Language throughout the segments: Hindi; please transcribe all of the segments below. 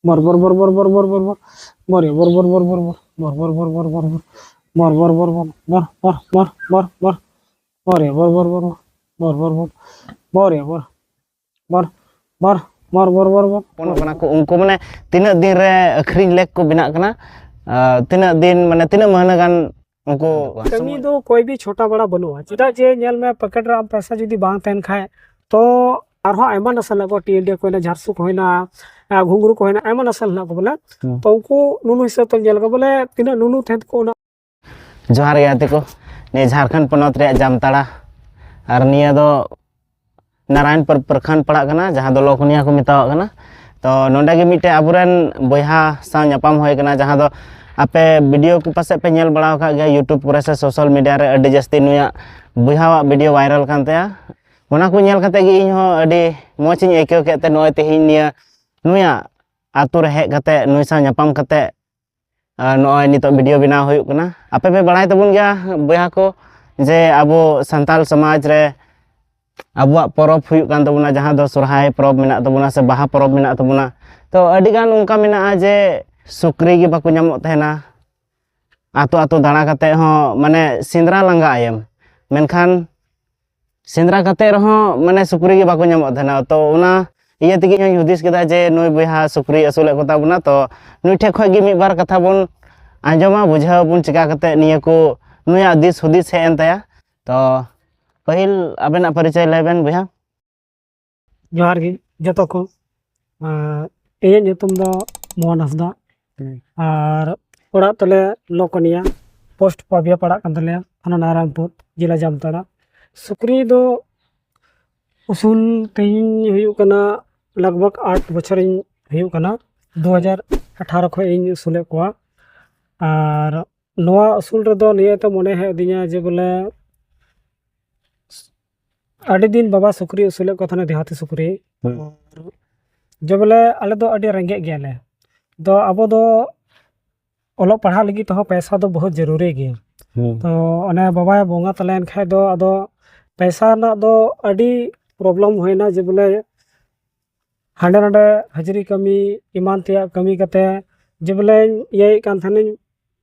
bor bor bor bor bor bor bor bor bor ya bor bor bor bor bor bor bor bor bor bor bor bor bor bor bor bor bor bor bor ya bor bor bor bor bor bor bor ya bor bor bor bor bor bor bor ᱠᱟᱱᱟ ᱠᱚ ᱩᱱᱠᱩ ᱢᱟᱱᱮ ᱛᱤᱱᱟᱹᱜ ᱫᱤᱱ ᱨᱮ ᱟᱹᱠᱷᱨᱤᱧ ᱞᱮᱠ ᱠᱚ ᱵᱮᱱᱟᱜ ᱠᱟᱱᱟ ᱛᱤᱱᱟᱹᱜ ᱫᱤन ᱢᱟᱱᱮ ᱛᱤᱱᱟᱹᱜ ᱢᱟᱹᱦᱱᱟᱹ ᱜᱟन उनको कमी तो कोई भी छोटा बड़ा बनुआ चेदा जे नेल में पकेट रे पैसा जुदी बांग तहन खाए तो आरहो आयमा नसल को टीएनडी को झारसु को होइना घुंगरू को होइना आयमा नसल ना को बोले तो उनको नुनु हिसाब तो जेल को बोले तिना नुनु थेन को ना जोहार गया को ने झारखंड पनत रे जामताड़ा और निया दो नारायणपुर प्रखंड पड़ा कना जहां दो लोकनिया को मेतावा कना तो नोंडे गे मिटे अबुरेन बयहा सा न्यापाम होय कना जहां दो आपे वीडियो को पासे पे नेल बड़ा का गया यूट्यूब पर से सोशल मीडिया रे अडी जस्ती नुया बयहा वीडियो वायरल कानते ओना को नेल कते गे इन हो अडी मोच इन एके केते नोय तेहिन निया नुया आतु रे हे कते नुय सा न्यापाम कते नोय नितो वीडियो बिना होय कना आपे पे बड़ाय तबुन गया बयहा को जे अबो संताल समाज रे अबुआ परब हुयुक कान तबुना जहां दो सोरहाय परब मेना तबुना से बाहा परब मेना तबुना तो अडी गान उनका मेना जे सुक्री गे बाको नामो तहना आतो आतो दाणा कते हो माने सिंद्रा लंगा आयम मेनखान सिंद्रा कते रहो माने सुक्री गे बाको नामो तहना तो उना इये तिगे इन हुदिस केदा जे नोय बयहा सुक्री असुले कोता बुना तो नुय ठे खय गे मिद बार कथा बन आंजमा बुझाव बुन चिका कते निये को नुया दिस हुदिस हे एनताया तो पहिल अबेना परिचय लेबेन बयहा जोहार गे जतो को ए नेतुम दो मोहन हसदा और ओड़ा तले लोकनिया पोस्ट पाबिया पड़ा कान तले थाना नारायणपुर जिला जामताड़ा सुक्री दो उसूल तेहिन हुयुक कना लगभग 8 बछर हुयुक कना 2018 खो इन उसूले कोआ और नोआ उसूल रे दो निये तो मने है दिया जे बोले अड़ी दिन बाबा सुक्री उसूले को थाना देहाती सुक्री जो बोले आले दो अड़ी रेंगे गयाले दो अब दो ओलो पढ़ा लगी तो पैसा तो बहुत जरूरी गया तो अने बाबा बोंगा तलेन खाय दो अदो पैसा ना दो अड़ी प्रॉब्लम होइना जे बोले हांडे नाडे हाजिरी कमी ईमान ते कमी कते जे बोले ये कान थाने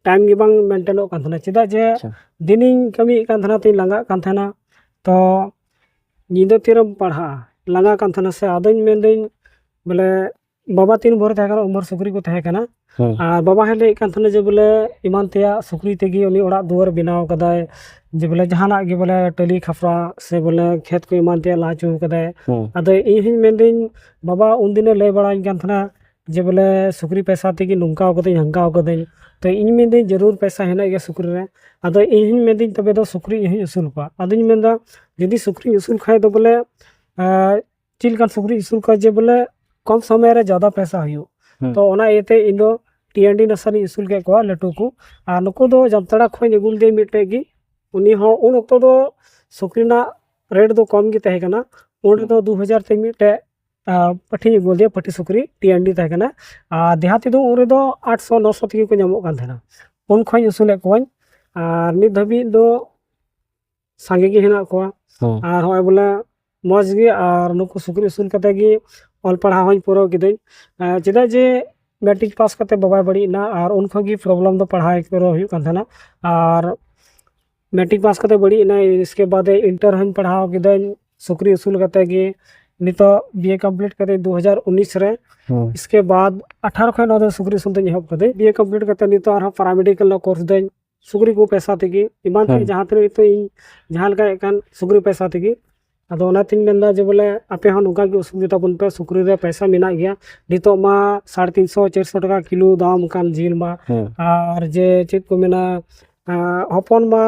टाइम गे बांग मेंटेनो कान थाने चिदा जे दिनिंग कमी कान थाना ते लंगा कान थाना तो निदो तिरम पढ़ा लंगा कान थाना से आदों मेंदिन बोले बाबा 3 भोर थे उमर सुक्री को थे कना और बाबा हेले कान थाने जे बोले ईमान ते सुक्री तेगी उनी ओड़ा दुआर बनाव कदाय जे बोले जहाना गे बोले टली खफरा से बोले खेत को ईमान ते लाचू कदाय अदो इहिन मेंदिन बाबा उन दिन ले बड़ा कान थाना जे बोले सुक्री पैसा तेगी नुंका कदे हंका कदे तो इन मेंदिन जरूर पैसा हेना गे सुक्री रे अदो इहिन मेंदिन तबे दो सुक्री इहिन उसूल पा अदिन मेंदा यदि सुक्री उसूल खाय दो बोले चिल कान सुक्री उसूल का जे बोले कम समय रे ज्यादा पैसा हुयो तो ओना एते इनो टीएनडी नसनी उसूल के को लटू को आ नुको दो जामताड़ा खोय निगुल दे मिटे गी उनी हो उन ओक्तो दो सुक्रीना रेट दो कम गे तहे कना उन दो 2000 ते मिटे पठी निगुल दे पठी सुक्री टीएनडी तहे कना आ देहाती दो उरे दो 800 900 तक को नामो कान थेना उन खोय उसूले कोन आ नि धबी दो सांगे गे हेना को और होय बोला मौज गे और नुको सुक्री उसूल कते गे ऑल पढ़ा होई पूरा किदई चेदा जे मैट्रिक पास करते बाबा बड़ी ना और उनको की प्रॉब्लम तो पढ़ाई करो हुई कान थाना और मैट्रिक पास करते बड़ी ना इसके बाद इंटर हन पढ़ाओ किदई सुक्री उसूल करते गे नितो बीए कंप्लीट करते 2019 रे इसके बाद 18 खन दो सुक्री उसूल ते हब करते बीए कंप्लीट करते नितो और पैरामेडिकल कोर्स दे सुक्री को पैसा तेगी ईमान ते जहां तरे तो जहां का कान सुक्री पैसा तेगी अदो ओनातिन मेंदा जे बोले आपे हन उनका के असुविधा बन पे सुक्री रे पैसा मेना गया नितो मा 350 400 टका किलो दाम कान जील मा और जे चेत को मेना हपन मा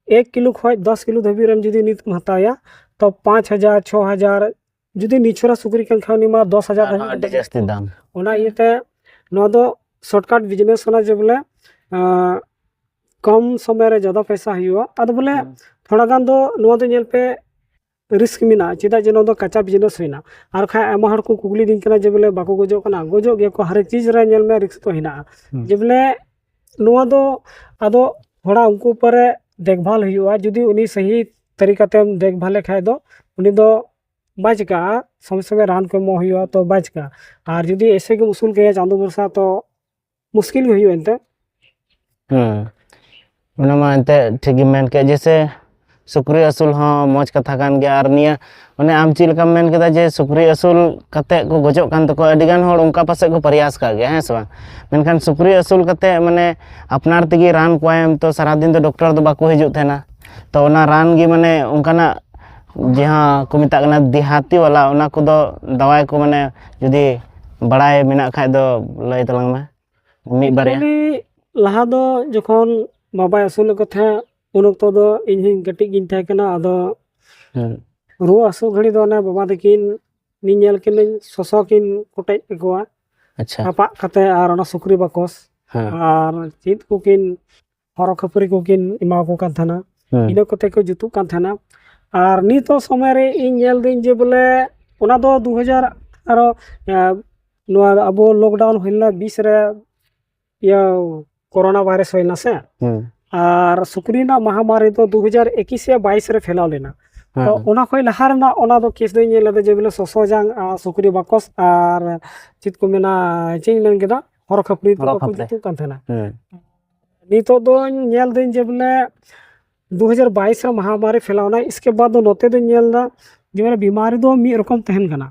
1 किलो खय 10 किलो धबी रम जदी नित हताया तो 5000 6000 जदी निछरा सुक्री कान खानी मा 10000 अडी जस्ती दाम ओना इते नो दो शॉर्टकट बिजनेस होना जे बोले कम समय रे ज्यादा पैसा हुआ अद बोले थोड़ा गान दो नो दो नेल पे रिस्क मिना चेदा जे दो कच्चा बिजनेस होना और खा आमा हर को कुगली दिन कना जे बोले बाको गोजो कना गोजो गे को हर एक चीज रे नेल में रिस्क तो हिना जे बोले नुआ दो आदो थोड़ा उनको ऊपर देखभाल हुआ जदी उनी सही तरीका ते देखभाल खाय दो उनी दो ᱵᱟᱭ ᱪᱤᱠᱟᱹᱜᱼᱟ ᱥᱚᱢᱚᱭ ᱥᱚᱢᱚᱭ ᱨᱟᱱ ᱠᱚ ᱮᱢᱚᱜ ᱦᱩᱭᱩᱜᱼᱟ ᱛᱚ ᱵᱟᱭ ᱪᱤᱠᱟᱹᱜᱼᱟ ᱟᱨ ᱡᱩᱫᱤ ᱮᱥᱮ ᱜᱮᱢ ᱩᱥᱩᱞ ᱠᱮᱭᱟ ᱪᱟᱸᱫᱳ ᱵᱷᱚᱨᱥᱟ ᱛᱚ मुश्किल ᱜᱮ ᱦᱩᱭᱩᱜᱼᱟ ᱮᱱᱛᱮ ᱚᱱᱟ ᱢᱟ ᱮᱱᱛᱮ ᱴᱷᱤᱠ ᱜᱮᱢ ᱢᱮᱱ ᱠᱮᱫ ᱡᱮᱥᱮ ᱥᱩᱠᱨᱤ ᱟᱹᱥᱩᱞ ᱦᱚᱸ ᱢᱚᱡᱽ ᱠᱟᱛᱷᱟ ᱠᱟᱱ ᱜᱮᱭᱟ ᱟᱨ ᱱᱤᱭᱟᱹ ᱚᱱᱮ ᱟᱢ ᱪᱮᱫ ᱞᱮᱠᱟᱢ ᱢᱮᱱ ᱠᱮᱫᱟ ᱡᱮ ᱥᱩᱠᱨᱤ ᱟᱹᱥᱩल ᱠᱟᱛᱮ ᱠᱚ ᱜᱚᱡᱚᱜ ᱠᱟᱱ ᱛᱟᱠᱚᱣᱟ ᱟᱹᱰᱤ ᱜᱟᱱ ᱦᱚᱲ ᱚᱱᱠᱟ ᱯᱟᱥᱮᱡ ᱠᱚ ᱯᱨᱚᱭᱟᱥ ᱠᱟᱜ ᱜᱮᱭᱟ ᱦᱮᱸ ᱥᱮ ᱵᱟᱝ ᱢᱮᱱᱠᱷᱟन ᱥᱩᱠᱨᱤ ᱟᱹᱥᱩल ᱠᱟᱛᱮ ᱢᱟᱱᱮ ᱟᱯᱱᱟᱨ ᱛᱮᱜᱮ ᱨᱟᱱ ᱠᱚᱣᱟᱭᱮᱢ ᱛᱚ ᱥᱟᱨᱟ ᱫᱤᱱ ᱫᱚ ᱰᱚक्ᱴᱚᱨ ᱫᱚ ᱵᱟᱠᱚ ᱦᱤᱡᱩᱜ ᱛᱟᱦᱮᱱᱟ ᱛᱚ ᱚᱱᱟ ᱨᱟᱱ ᱜᱮ ᱢᱟᱱᱮ ᱚᱱᱠᱟᱱᱟᱜ ᱡᱟᱦᱟᱸ ᱠᱚ ᱢᱮᱛᱟᱜ ᱠᱟᱱᱟ ᱫᱮᱦᱟᱛᱤ वाला ᱚᱱᱟ ᱠᱚᱫᱚ ᱫᱟᱣᱟᱭ ᱠᱚ ᱢᱟᱱᱮ ᱡᱩᱫᱤ ᱵᱟᱲᱟᱭ ᱢᱮᱱᱟᱜ ᱠᱷᱟᱡ ᱫᱚ ᱞᱟᱹᱭ ᱛᱟᱞᱟᱝ ᱢᱮ ᱢᱤᱫ ᱵᱟᱨᱭᱟ ᱞᱟᱦᱟ ᱫᱚ ᱡᱚᱠᱷᱚᱱ ᱵᱟᱵᱟᱭ ᱟᱹᱥᱩᱞᱮᱫ ᱠᱚ ᱛᱟᱦᱮᱸ ᱩᱱ ᱚᱠᱛᱚ ᱫᱚ ᱤᱧ ᱦᱚᱸ ᱠᱟᱹᱴᱤᱡ ᱜᱤᱧ ᱛᱟᱦᱮᱸ ᱠᱟᱱᱟ ᱟᱫᱚ ᱨᱩᱣᱟᱹ ᱦᱟᱹᱥᱩ ᱜᱷᱟᱹᱲᱤ ᱫᱚ ᱚᱱᱮ ᱵᱟᱵᱟ ᱛᱟᱹᱠᱤᱱ ᱤᱧ ᱧᱮᱞ ᱠᱤᱱᱟᱹᱧ ᱥᱚᱥᱚ ᱠᱤᱱ ᱠᱚᱴᱮᱡ ᱠᱚᱣᱟ ᱟᱪᱪᱷᱟ ᱨᱟᱯᱟᱜ ᱠᱟᱛᱮ ᱟᱨ ᱚᱱᱟ ᱥᱩᱠᱨᱤ ᱵᱟᱠᱚᱥ ᱟᱨ ᱪᱮᱫ ᱠᱚᱠᱤᱱ ᱦᱚᱨᱚ ᱠᱷᱟᱹᱯᱟᱹᱨᱤ ᱠᱚᱠᱤᱱ ᱮᱢᱟ ᱠᱚ ᱠᱟᱱ ᱛᱟᱦᱮᱱᱟ ᱤᱱᱟᱹ ᱠᱚᱛᱮ ᱠᱚ ᱡᱩᱛᱩᱜ ᱠᱟᱱ ᱛᱟᱦᱮᱱᱟ ᱟᱨ ᱱᱤᱛᱚᱜ ᱥᱚᱢᱚᱭ ᱨᱮ ᱤᱧ ᱧᱮᱞ ᱫᱟᱹᱧ ᱡᱮ ᱵᱚᱞᱮ ᱚᱱᱟ ᱫᱚ 2000 ᱟᱨᱚ ᱱᱚᱣᱟ ᱟᱵᱚ ᱞᱚᱠᱰᱟᱣᱩᱱ ᱦᱩᱭ ᱞᱮᱱᱟ 20 ᱨᱮ ইয়া করোনা ভাইরাস হই না সে আর সুক্রি না মহামারী তো 2021 या 22 রে ফেলাও লেনা তো ওনা কই লাহার না ওনা দো কেস দই নেলে যে বলে সসো জাং সুক্রি বাকস আর চিত কো মেনা চিন লেন গেদা হর খাপড়ি তো কো জিতু কান থানা নিতো দো নেল দিন যে বলে 2022 রে মহামারী ফেলাও না इसके बाद दो नोते दो नेल ना যে মানে बीमारी दो मी रकम तहन कना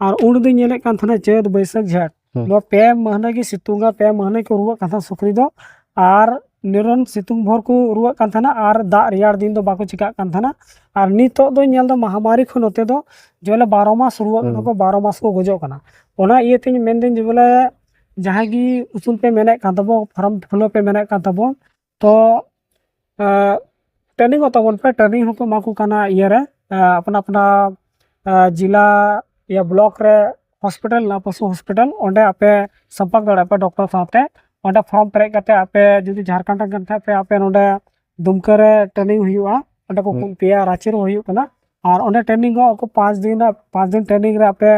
আর উন দই নেলে কান থানা চেদ বৈশাখ ঝাট नो पे महीने की सितुंगा पे महीने को रुआ काथा सुक्री दो आर निरन सितुंग भर को रुआ काथाना आर दा रियार दिन दो बाको चिका काथाना आर नितो दो नेल दो महामारी खो नोते दो जेले 12 मास रुआ को 12 मास को गजो कना ओना इये तिन मेन दिन जेबले जहां की उसूल पे मेने काथबो फार्म फलो पे मेने काथबो तो ट्रेनिंग होतबन पे ट्रेनिंग हको माको कना इये रे अपना अपना जिला या ब्लॉक रे हॉस्पिटल ना पशु हॉस्पिटल ओंडे आपे संपर्क दड़ा पे डॉक्टर साथे ओंडे फॉर्म पेरे करते आपे जुदी झारखंड गंथा पे आपे ओंडे दुमका रे ट्रेनिंग हुआ ओंडे को पेया रांची रे हुआ कना और ओंडे ट्रेनिंग को 5 दिन ट्रेनिंग रे आपे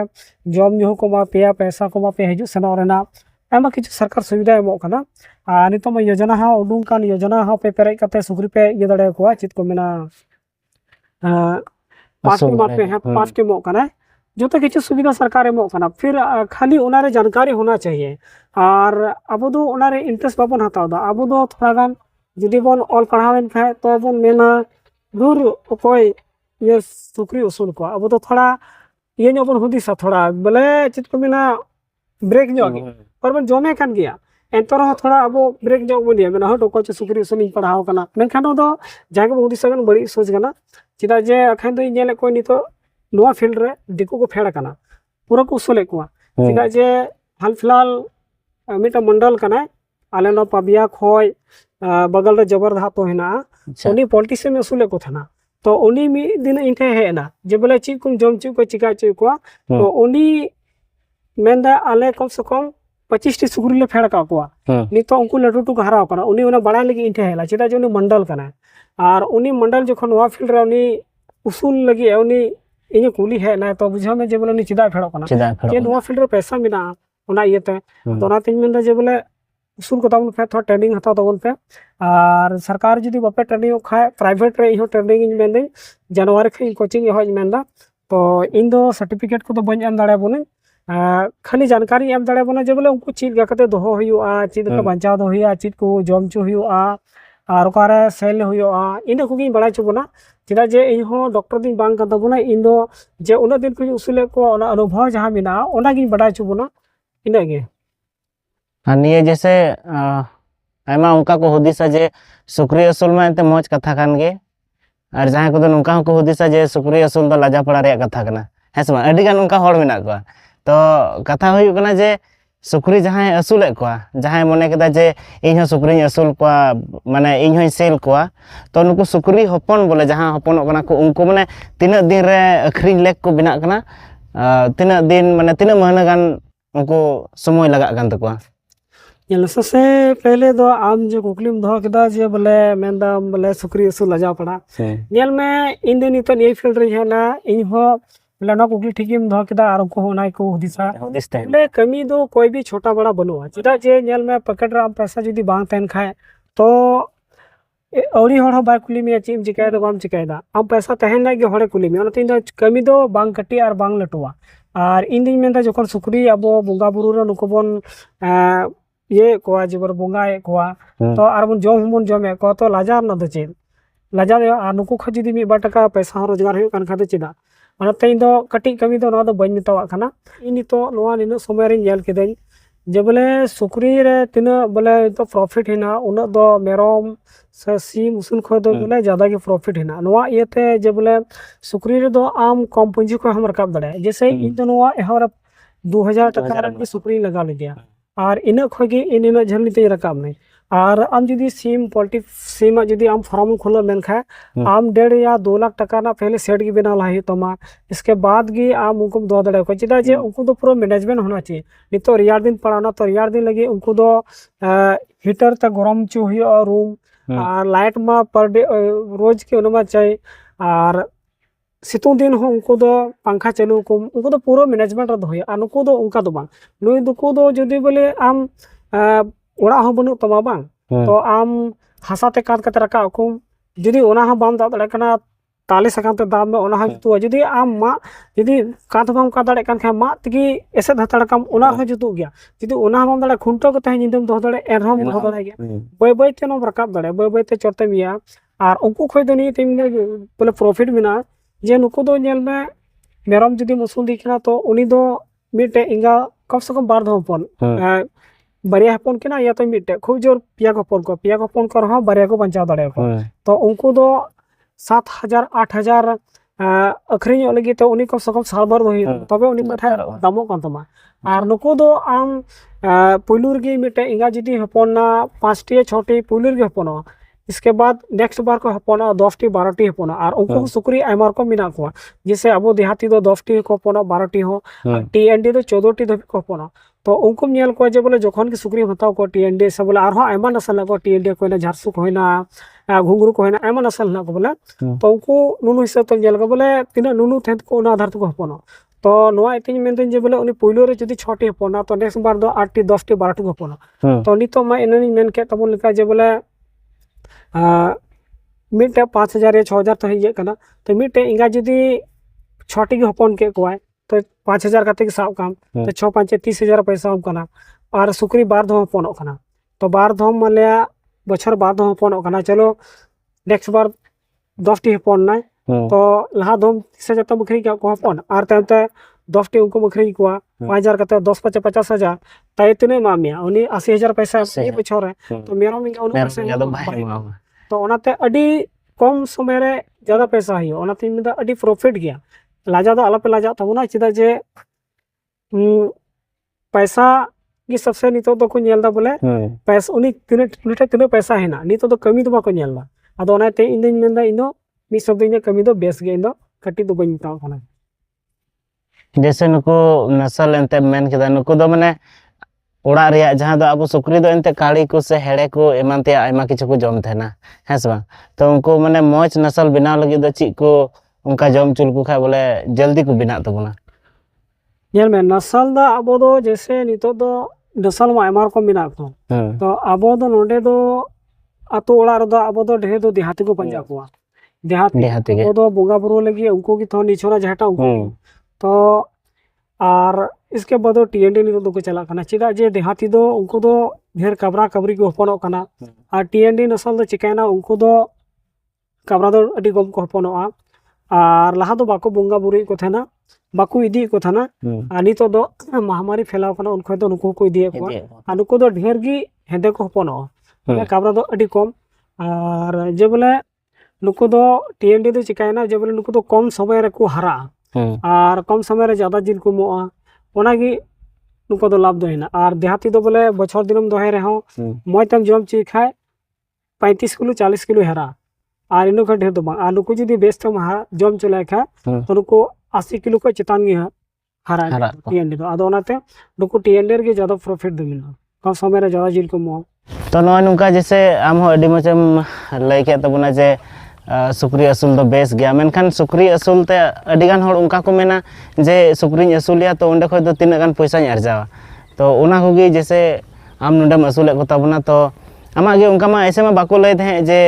जॉब न्यू को मा पेया पैसा को मा पे हिजु सनो रेना एमा किछु सरकार सुविधा एमो कना आ नितो मा योजना हा उडुंग कान योजना हा पे पेरे करते सुग्री पे ये दड़े को चित को मेना 5 के मापे है 5 के मो कना जो तो किसी सुविधा सरकार एमो कना फिर खाली उनारे जानकारी होना चाहिए और अब दो उनारे इंटरेस्ट बाबन हताव दा अब दो थोड़ा गान जुदी बोन ऑल पढ़ावेन खाए तो बोन मेना दूर कोई ये सुक्री उसूल को अब तो थोड़ा ये नो बोन हुदिसा थोड़ा बोले चित को मेना ब्रेक जो पर बन जोमे कान गया एंतर थोड़ा अब ब्रेक जो बोलिया मेना हटो को सुक्री उसूल पढ़ाव कना मेनखान दो जागे हुदिसा गन बड़ी सोच कना चिदा जे अखन दो नेले कोई नितो नोआ फील्ड रे दिको को फेड़ कना पूरा को उसूल को चिदा जे हाल फिलहाल मिटा मंडल कना आले नो पबिया खोय बगल रे जबरदस्त तो हेना उनी पॉलिटिशियन में उसूल को थना तो उनी मी दिन इनथे हेना जे बोले ची कुम जम ची को चिका ची को तो उनी मेंदा आले कम से कम 25 टी सुगुरी ले फेड़ का को नितो उनको लटू टू हराव कना उनी उना बड़ा लगी इनथे हेला चिदा जे उनी मंडल कना और उनी मंडल जखन नोआ फील्ड रे उनी उसूल लगी उनी इने कुली है ना तो बुझा में जे बोले नि चिदा फेड़ो कना जे नोआ फील्ड रे पैसा मिना ओना इयते तो ना तिन मेंदा जे बोले उसूल को ताउन पे थोड़ा ट्रेनिंग हता तबन पे और सरकार जदी बपे ट्रेनिंग खाए प्राइवेट रे इहो ट्रेनिंग इन मेंदे जनवरी खे कोचिंग हो मेंदा तो इन दो सर्टिफिकेट को तो बन एम दाड़े बने खाली जानकारी एम दाड़े बने जे बोले उनको चीज गकते दोहो हुआ चीज का बचाव दो हुआ चीज को जम चो हुआ और ओकारे सेल हुआ इन को गी बड़ा चबना चिदा जे इन हो डॉक्टर दिन बांग का तबना इन दो जे उना दिन को उसूले को ओना अनुभव जहां मिना ओना गी बड़ा चबना इना गे निये जैसे आयमा उनका को हुदिसा जे सुक्री असूल में एंते मौज कथा कान गे और जहां को नुका को हुदिसा जे सुक्री असूल तो लाजा पड़ा रे कथा कना है से अडी गान उनका होड़ मिना को तो कथा हुई कना जे सुक्री जहां असूले को जहां मने केदा जे इन हो सुक्री असूल को माने इन हो सेल को तो नुको सुक्री हपन बोले जहां हपन कना को उनको माने तीना दिन रे अखरिन लेक को बिना कना तीना दिन माने तीना महीना गान उनको समय लगा कान तको सबसे पहले दो आम जो कुकलीम दो केदा जे बोले मेंदा बोले सुक्री असूल लाजा पड़ा नेल में इन दिन तो ये फील्ड रे है ना इन हो बोले ना कुकली ठीकीम दो केदा और को होना को हुदिसा बोले कमी दो कोई भी छोटा बड़ा बनुआ चिदा जे नेल में पॉकेट रे पैसा जदी बांग तन खाए तो अवड़ी हर बाय कुली में चीम चिकाय दो बाम चिकाय दा आम पैसा तहन ना गे हरे कुली में ओनाते इन कमी दो बांग कटी और बांग लटुआ और इन दिन में जखन सुक्री अब बोंगा बुरु रे नुको बन ये कोआ जेबर बोंगा कोआ तो आर बन जमे को तो लाजार ना दो चेद लाजार आ नुको ख जुदी मी 2 टाका पैसा रोजगार हो कान खाते चेदा ओनाते इन दो कटी कमी दो ना दो बन मितावा खाना इन तो नोआ निनो समय रे नेल केदेन जे बोले सुक्री रे तिना बोले तो प्रॉफिट हेना उना दो मेरम से सीम उसूल खो दो बोले ज्यादा के प्रॉफिट हेना नोआ इते जे बोले सुक्री रे दो आम कम पूंजी को हम रकाब दड़े जैसे इन दो नोआ एहर 2000 टाका रे सुक्री लगा ले दिया और इन खोगे इन झलनी ते रकाब नहीं और आम जुदी सीम पोल्ट्री सीम जुदी आम फार्म खोलो मेनखा आम 1.5 या 2 लाख टाका ना पहले सेट की बना लाई तमा इसके बाद गी आम उनको दो दड़े को चिदा जे उनको तो पूरा मैनेजमेंट होना चाहिए नितो रियार दिन पड़ाना तो रियार दिन लगे उनको दो हीटर तक गरम चो हुई रूम और लाइट मा पर डे रोज के उनमा चाहिए और सितुं दिन हो उनको दो पंखा चालू को उनको दो पूरा मैनेजमेंट दो हुई और उनको दो उनका दो बांग नुई दुको दो जुदी बोले आम ओड़ा हो बनु तमा बांग तो आम हासा ते काट कते रका को जुदी ओना हा बाम दा दड़े कना ताले सकाम ते दाम में ओना हा जुतु जुदी आम मा जुदी काट बाम का दड़े कन खा मा तगी एसे धतड़ कम ओना हा जुतु गया जुदी ओना बाम दड़े खुंटो को तहे निदम दो दड़े एरहम दो दड़े गया बय बय ते नो रकाब दड़े बय बय ते चोरते मिया और उनको खोय दो नी तिम बोले प्रॉफिट बिना जे नुको दो नेल में मेरम जुदी मसूल दिखना तो उनी दो मिटे इंगा कम से कम बार दो पन बारिया हपन के ना या तो मिटे खूब जोर पिया को पन कर रहा बारिया को बंचा दड़े को तो उनको दो 7,000 8,000 अखरिन लगी तो उनी कम से कम साल भर दो तबे उनी मठा दामो कान तमा और नुको दो आम पुलुर गे मिटे इंगा जुदी हपन 5टी 6टी पुलुर गे हपन इसके बाद नेक्स्ट बार को हपना 10टी 12टी हपना और उनको सुक्री आयमार को मिना को जैसे अब देहाती दो 10टी को हपना 12टी हो टीएनडी दो 14टी धबी को हपना तो उनको नेल को जे बोले जखन की सुक्री हताव को टीएनडी से बोले आरो आयमा नसल को टीएनडी को ना झारसु को होना घुंगरू को होना आयमा नसल ना को बोले तो उनको नुनु हिसाब तो नेल को बोले तिना नुनु थेत को ना आधार को हपना तो नोआ इतिन मेनतेन जे बोले उनी पहिलो रे जदी 6टी हपना तो नेक्स्ट बार दो 8टी 10टी 12टी को हपना तो नितो मा इननी मेन के तबन लिखा जे बोले मिटे 5,000 या 6,000 तो है करना तो मिटे इंगा जुदी 6टी के हपन के कोय तो 5,000 कते के साब काम तो 6 5 30,000 पैसा हम करना और सुक्री बार धम हपन करना तो बार धम माने बछर बार धम हपन करना चलो नेक्स्ट बार 10टी हपन ना तो लहा धम 30,000 तो बखरी के को हपन और तमते 10टी उनको बखरी को 5,000 कते 10 5 50,000 ताई तने मामिया उनी 80,000 पैसा ये बछर है तो मेरा मिंगा उन पैसा तो ओनाते अडी कम समय रे ज्यादा पैसा है ओनाते मिदा अडी प्रॉफिट गया लाजा दो आला पे लाजा तबना चिदा जे पैसा की सबसे नितो तो को नेलदा बोले पैसा उनी तिने पैसा है ना नितो तो कमी तो बाको नेलदा अदो ओनाते इन दिन मेंदा इनो मी सब दिन कमी दो बेस गे इनो कटी दो बइन ता खाना जैसे नुको नसल एंते मेन केदा नुको दो माने ओड़ा रिया जहां दो अब सुक्री दो एंते काड़ी को से हेड़े को एमानते आयमा किछु को जम थेना है से तो उनको माने मौज नसल बिना लगी दो ची को उनका जम चुल को खा बोले जल्दी को बिना तबना नेल में नसल दा अब दो जैसे नितो दो नसल मा आयमार को बिना को तो अब दो नोडे दो अतो ओड़ा रे दो अब दो ढे दो देहाती को पंजा को देहाती के दो बोगा बुरो लगी उनको की थो निछोरा जहटा उनको तो और इसके बाद टीएनडी नितो दो को चला खाना चिदा जे देहाती दो उनको दो ढेर कबरा कबरी को हपनो खाना और टीएनडी नसल दो चिकायना उनको दो कबरा दो अडी गम को हपनो और लहा दो बाको बोंगा बुरी को थेना बाको इदी को थेना और नितो दो महामारी फैलाव खाना उनको दो नुको को इदी को और नुको दो ढेर गी हेदे को हपनो कबरा दो अडी कम और जे बोले नुको दो टीएनडी दो चिकायना जे बोले नुको दो कम समय रे को हरा और कम समय रे ज्यादा जिल को मोआ ओनागी नुको दो लाभ दो हेना और देहाती दो बोले बछर दिनम दोहे रे हो मोयतम जम ची खाय 35 किलो 40 किलो हेरा और इनो का ढेर दो और नुको जदी बेस्ट जम चला खा तो नुको 80 किलो को चितान गे हरा टीएनडी दो आदो ओनाते नुको टीएनडी के ज्यादा प्रॉफिट दो मिलना कम समय रे ज्यादा जिल को मोआ तो नो नुका जैसे आम हो अडी मचम लई के तबना जे सुक्री असूल दो बेस गया मेनखान सुक्री असूल ते अडिगान होड़ उनका को मेना जे सुक्री असूलिया तो उंडे खय दो तीना गान पैसा अर्जावा तो उना होगी जैसे आम नुडम असूले को तबना तो आमागे उनका मा ऐसे में बाको लय थे जे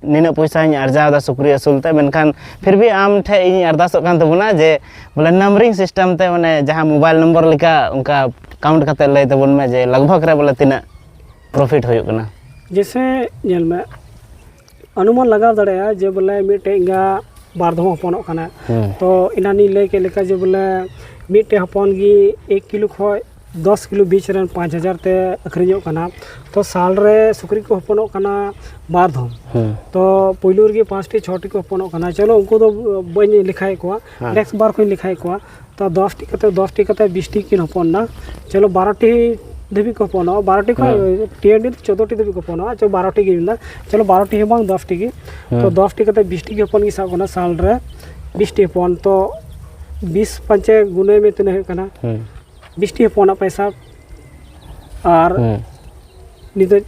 निना पैसा अर्जा सुक्री असूलते मेनखान फिर भी आम ठे इन अरदासोग कान तबुना जे बोले नंबरिंग सिस्टम ते माने जहां मोबाइल नंबर लेका उनका काउंट करते लय तबुन में जे लगभग रे बोले तीना प्रॉफिट होयो कना जैसे नेल में अनुमान लगा दड़े जे बोले मिटे इंगा बार धम हपनों कना तो इनानी लय के लेका जे बोले मिटे हपन गी 1 किलो खय 10 किलो बीच रन 5000 ते अखरिजो कना तो साल रे सुक्री को हपनों कना बार धम तो पहिलो रे 5 टी 6 टी को हपनों कना चलो उनको तो बने लिखाई को नेक्स्ट बार को लिखाई को तो 10 टी कते 20 टी किन हपन ना चलो 12 टी देवी को हपन 12 टी को टीएनडी 14 टी देवी को हपन चलो 12 टी गिंदा चलो 12 टी बांग 10 टी की तो 10 टी कते 20 टी के हपन की साब कना साल रे 20 टी हपन तो 20 पंचे गुने में तने है कना 20 टी हपन पैसा और नितो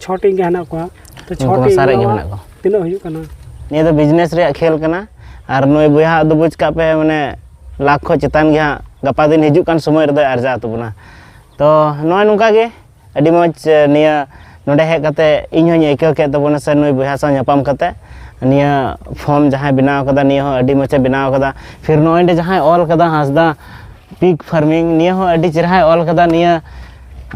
6 टी गहना को तो 6 टी सारे गहना को तीन हुई कना निया तो बिजनेस रे खेल कना और नोय बुया दो बुझ का पे माने लाख खो चितान गया गपा दिन हिजु कान समय रे अर्जा तबना तो नोय नुका गे अडी मज निया नोडे हे कते इन होय एके के तबना से नोय बुया सा न्यापाम कते निया फॉर्म जहां बनाव कदा निया हो अडी मचे बनाव कदा फिर नोय दे जहां ऑल कदा हासदा पिग फार्मिंग निया हो अडी चरहा ऑल कदा निया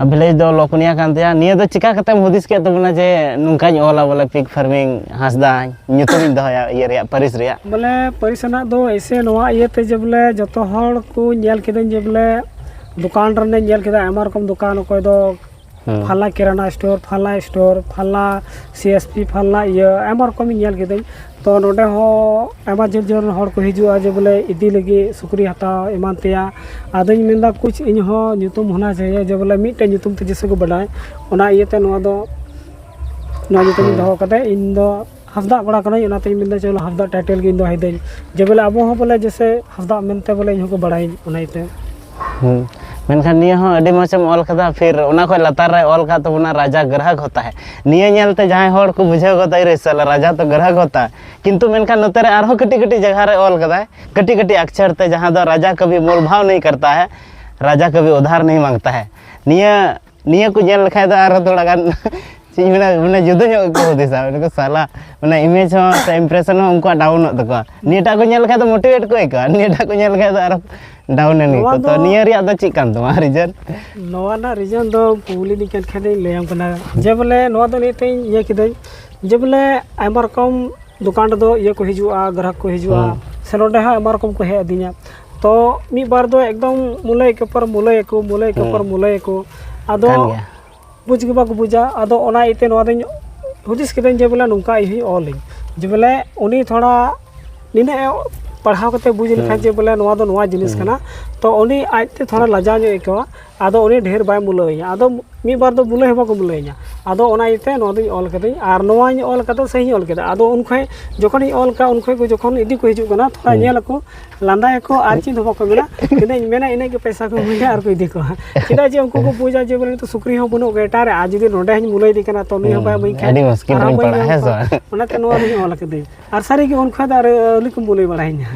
विलेज दो लोकनिया कानतिया निया दो चिका कते हुदिस के तबना जे नुकाኝ ऑला बोले पिग फार्मिंग हासदा ᱧᱩᱛᱩᱢᱤᱧ दहया ये रे परिस रे बोले परिसना दो ऐसे नवा इयते जे बोले जतो हड़ को नेल केदन जे बोले दुकान रने नेल केदा आमा रकम दुकान कोय दो फला किराना स्टोर फला सीएसपी फला ये आमा रकम नेल केदन तो नोडे हो आमा जर हड़ को हिजुआ जे बोले इदी लगी सुक्री हताव एमान तेया आदोኝ मेंदा कुछ इन हो ᱧᱩᱛᱩᱢ होना चाहिए जे बोले मिटे ᱧᱩᱛᱩᱢ ते जैसे को बडाय ओना इयते नवा दो नवा ᱧᱩᱛᱩᱢ दहो कते इन दो हफ्दा बड़ा कनाई ओना ते मेंदा चलो हफ्दा टाइटल गे इन दो हाइदेन जे बोले अबो हो बोले जैसे हफ्दा मेनते बोले इन को बडाई ओनाइते मेनखान निया हो अडी मचम ऑल कदा फिर ओना को लतार रे ऑल का तो ओना राजा ग्राहक होता है निया नेलते जहां हड़ को बुझे गोता रे साला राजा तो ग्राहक होता है किंतु मेनखान नोते रे आरो कटी कटी जगह रे ऑल कदा कटी कटी अक्षर ते जहां दो राजा कभी मोल भाव नहीं करता है राजा कभी उधार नहीं मांगता है निया को नेल लखाय दा आरो थोड़ा गान चीज मैंने जुदा को दिसा उनको साला मैंने इमेज हो से इंप्रेशन हो उनको डाउन होत को निटा को नेल लखाय तो मोटिवेट को का निटा को नेल लखाय तो आरो डाउन नहीं को तो निया रिया द चिक कान तो रीजन नवा ना रीजन दो पुली निकल खेदे लेम कना जे बोले नवा दो नीते ये किदे जे बोले आइमा रकम दुकान दो ये को हिजुआ ग्राहक को हिजुआ सेलोडे हा आइमा रकम को हे दिना तो मी बार दो एकदम मुलय के पर मुलय को आदो बुझ के बाको बुझा आदो ओना इते नवा दिन हुदिस किदन जे बोले नुका ही ऑल जे बोले उनी थोड़ा निने पढ़ाव कते बुझ लिखा जे बोले नवा दो नवा जिनिस कना तो उनी आते थोड़ा लजा जो एक आदो उनी ढेर बाय मुलैया आदो मी बार दो मुलय बाको मुलैया आदो ओना इते नवा दिन ऑल कते आर नवाኝ ऑल कते सही ऑल कते आदो उनखय जखन ऑल का उनखय को जखन इदी को हिजु कना थोड़ा नेल को लांदा को आर चिन धबा को मेना किने मेना इने के पैसा को मिले आर को इदी को चिदा जे उनको को पूजा जे बोले तो सुक्री हो बनो गेटारे आज जदी नोडे हन मुलय दी कना तो नहीं बाय मई अडी मुश्किल रे पड़ा है सो ओना ते नवा दिन ऑल कते आर सारी के उनखय दार लिक मुलय बडाइना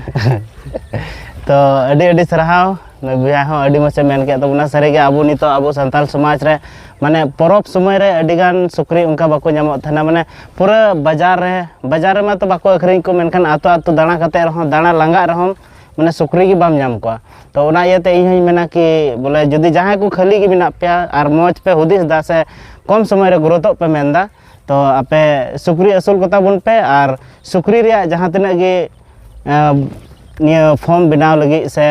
तो अडी अडी सराहाव बुया हो अडी मसे मेन के तबना सारे के अबो नितो अबो संताल समाज रे माने परब समय रे अडी गान सुक्री उनका बाको ᱧᱟᱢᱚᱜ थाना माने पूरा बाजार में तो बाको अखरिन को मेनखान आतो आतो दाना कते रहो दाना लांगा रहो माने सुक्री की बाम ᱧᱟᱢ को तो ओना येते इन हई मेना कि बोले जदी जहां को खाली के बिना पे आर मौज पे हुदिस दा से कम समय रे ग्रोथ पे मेनदा तो आपे सुक्री असूल कता बन पे आर सुक्री रे जहां तना गे निया फॉर्म बनाव लगी से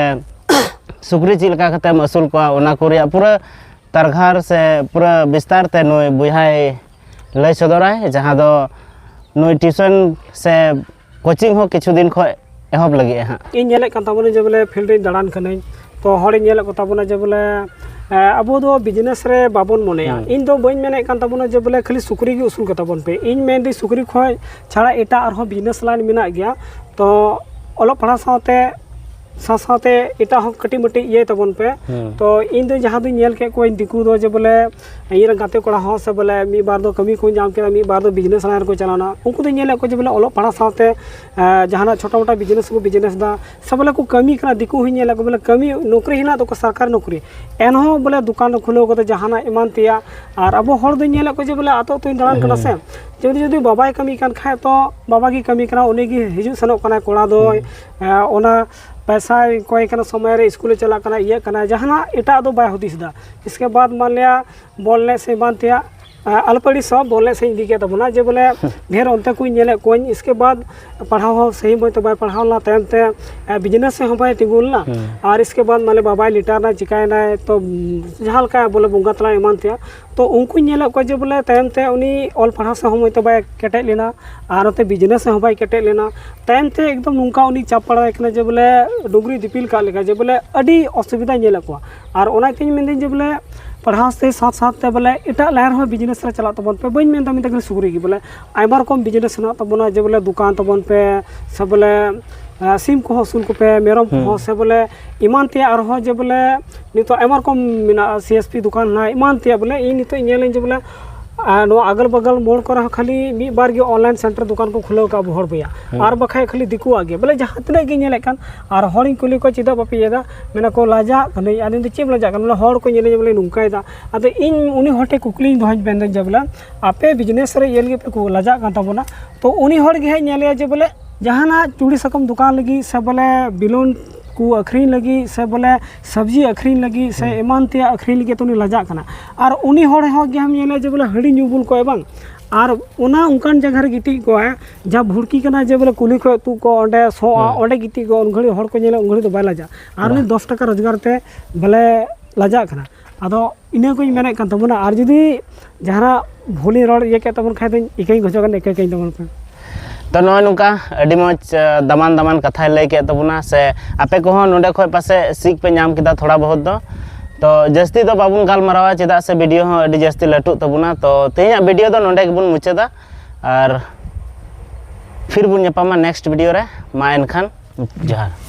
सुक्री चिलका कते असूल को ओना को रे पूरा तरघार से पूरा विस्तार ते नोय बुहाय लय सदराय जहां दो नोय ट्यूशन से कोचिंग हो किछु दिन खो एहब लगे हां इन नेले कान ताबोने जे बोले फील्ड रे दाड़ान कनै तो हड़ी नेले को ताबोने जे बोले अबो दो बिजनेस रे बाबन मोनेया इन दो बइन मेने कान ताबोने जे बोले खाली सुक्री गे उसूल कता बन पे इन मेन दी सुक्री खय छाड़ा एटा आरो बिजनेस लाइन मेना गया तो ओलो पढ़ा साथे साथ साथे एटा हो कटी मटी ये तबन पे तो इन दो जहां दो नेल के कोई दिकु दो जे बोले इन गाते कोड़ा हो से बोले मी बार दो कमी को जाम के मी बार दो बिजनेस लाइन को चलाना उनको दो नेल को जे बोले ओलो पढ़ा साथे जहां छोटा मोटा बिजनेस दा सब बोले को कमी कना दिकु ही नेल को बोले कमी नौकरी हिना तो सरकार नौकरी एन हो बोले दुकान खुलो को जहां ईमान तिया और अब हर दो नेल को जे बोले आतो तो दालान कना से जदि बाबाई कमी कान खाए तो बाबा की कमी कना उनी की हिजु सनो कना कोड़ा दो ओना पैसा कोई कना समय रे स्कूल चला कना ये कना जहां एटा दो बाय हुदिस दा इसके बाद मान लिया बोलने से बांतिया अलपड़ी सब बोलने से इदी के तबना जे बोले ढेर अंते कोई नेले कोई इसके बाद पढ़ाओ हो सही बोल तो बाय पढ़ाओ ना तयम ते बिजनेस से हो बाय तिगुल ना और इसके बाद माले बाबा लिटर ना चिकाय ना तो जहां का बोले बुंगा तला ईमान ते तो उनको नेले को जे बोले तयम ते उनी ऑल पढ़ा से हो तो बाय केटे लेना और ते बिजनेस से हो बाय केटे लेना तयम ते एकदम नुका उनी चाप पड़ा एकना जे बोले डुगरी दिपिल का लेगा जे बोले अडी असुविधा नेले को और ओना तिन मेन जे बोले पढ़ाओ से साथ साथ ते बोले एटा लाइन हो बिजनेस रे चला तबन पे बइन मेन तमिन सुगरी की बोले आइबार कम बिजनेस ना तबना जे बोले दुकान तबन पे सब बोले सिम को सुन को पे मेरम को से बोले ईमान ते और हो जे बोले नितो आइबार कम मिना सीएसपी दुकान ना ईमान ते बोले इ नितो नेलें जे बोले अगल बगल मोड़ कर खाली मी बार गे ऑनलाइन सेंटर दुकान को खुलो का हर भैया और बखाय खाली दिकु आगे बोले जहां तने गे नेले कान और हर कुली को चिदा बापे येदा मेना को लाजा कने आदिन दे चेम लाजा कन हर को नेले बोले नुकायदा अदे इन उनी हटे कुकली दोहज बेंदन जे बोले आपे बिजनेस रे येल गे पे को लाजा कान तबना तो उनी हर गे नेले जे बोले जहाना चूड़ी सकम दुकान लगी से बोले बिलोन को अखरीन लगी से बोले सब्जी अखरीन लगी से ईमान ते अखरीन लगी तो उनी लजा कना और उनी हर हो गे हम नेले जे बोले हड़ी न्यूबुल को एबं और उना उनकान जगह रे गिटी को है जा भुड़की कना जे बोले कुली को तू को ओंडे सो ओंडे गिटी को उनघड़ी हर को नेले उनघड़ी तो बाय लजा और उनी 10 टका रोजगार ते बोले लजा कना आदो इने को मेने कान तबना और जदी जहारा भूली रोड ये के तबन खाय दिन इकई गजो कन एके कई तबन पे तो नॉय नुका अडी मज दमान दमान कथा लय के तबना से आपे को नोडे खय पासे सीख पे नाम किदा थोड़ा बहुत दो तो जस्ती तो बाबुन गाल मरावा चेदा से वीडियो हो अडी जस्ती लटू तबना तो तेया वीडियो दो नोडे बुन मुचेदा और फिर बुन नेपामा नेक्स्ट वीडियो रे मा एनखान जहार।